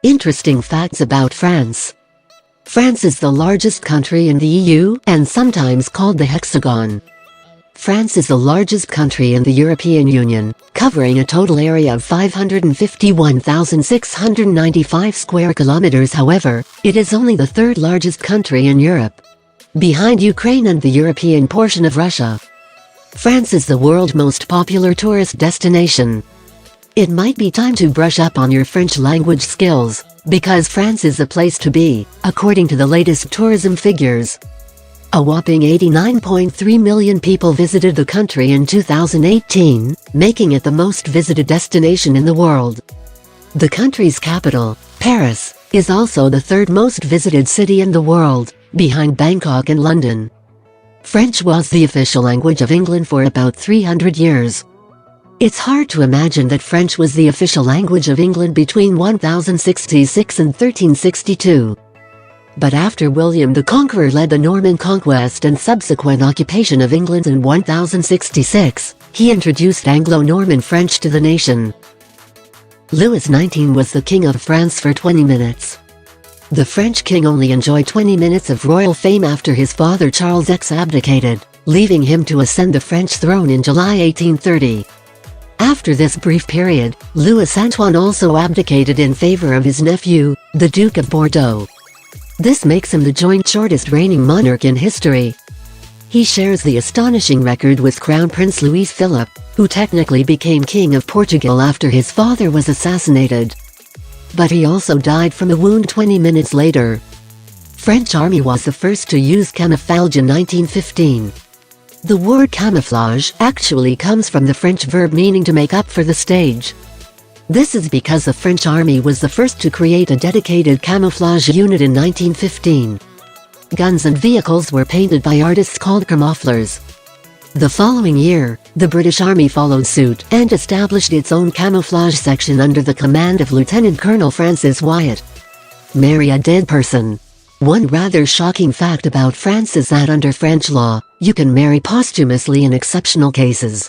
Interesting facts about France. France is the largest country in the EU and sometimes called the HEXAGON. France is the largest country in the European Union, covering a total area of 551,695 square kilometers. However, it is only the third largest country in Europe, behind Ukraine and the European portion of Russia. France is the world's most popular tourist destination. It might be time to brush up on your French language skills, because France is the place to be, according to the latest tourism figures. A whopping 89.3 million people visited the country in 2018, making it the most visited destination in the world. The country's capital, Paris, is also the third most visited city in the world, behind Bangkok and London. French was the official language of England for about 300 years. It's hard to imagine that French was the official language of England between 1066 and 1362. But after William the Conqueror led the Norman conquest and subsequent occupation of England in 1066, he introduced Anglo-Norman French to the nation. Louis XIX was the King of France for 20 minutes. The French king only enjoyed 20 minutes of royal fame after his father Charles X abdicated, leaving him to ascend the French throne in July 1830. After this brief period, Louis Antoine also abdicated in favor of his nephew, the Duke of Bordeaux. This makes him the joint shortest reigning monarch in history. He shares the astonishing record with Crown Prince Louis Philippe, who technically became King of Portugal after his father was assassinated. But he also died from a wound 20 minutes later. French army was the first to use camouflage in 1915. The word camouflage actually comes from the French verb meaning to make up for the stage. This is because the French army was the first to create a dedicated camouflage unit in 1915. Guns and vehicles were painted by artists called camoufleurs. The following year, the British Army followed suit and established its own camouflage section under the command of Lieutenant Colonel Francis Wyatt. Marry a dead person. One rather shocking fact about France is that under French law, you can marry posthumously in exceptional cases.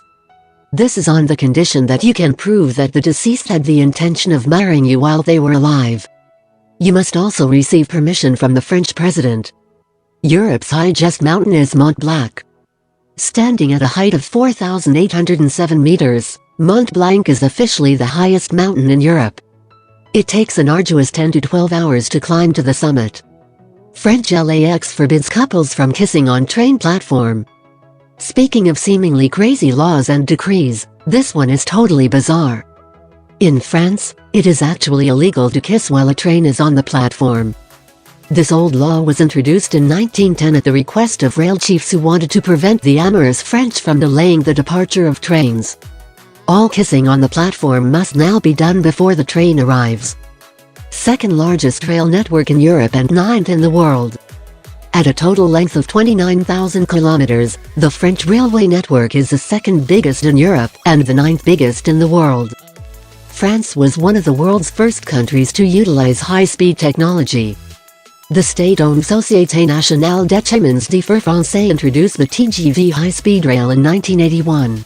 This is on the condition that you can prove that the deceased had the intention of marrying you while they were alive. You must also receive permission from the French president. Europe's highest mountain is Mont Blanc. Standing at a height of 4,807 meters, Mont Blanc is officially the highest mountain in Europe. It takes an arduous 10 to 12 hours to climb to the summit. French LAX forbids couples from kissing on train platform. Speaking of seemingly crazy laws and decrees, this one is totally bizarre. In France, it is actually illegal to kiss while a train is on the platform. This old law was introduced in 1910 at the request of rail chiefs who wanted to prevent the amorous French from delaying the departure of trains. All kissing on the platform must now be done before the train arrives. Second largest rail network in Europe and 9th in the world. At a total length of 29,000 kilometers, the French railway network is the second biggest in Europe and the 9th biggest in the world. France was one of the world's first countries to utilize high-speed technology. The state-owned Société Nationale des Chemins de Fer Français introduced the TGV high-speed rail in 1981.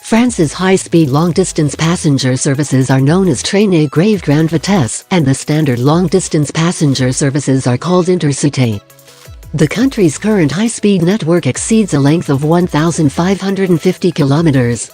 France's high-speed long-distance passenger services are known as Train à grande vitesse, and the standard long-distance passenger services are called Intercité. The country's current high-speed network exceeds a length of 1,550 kilometers.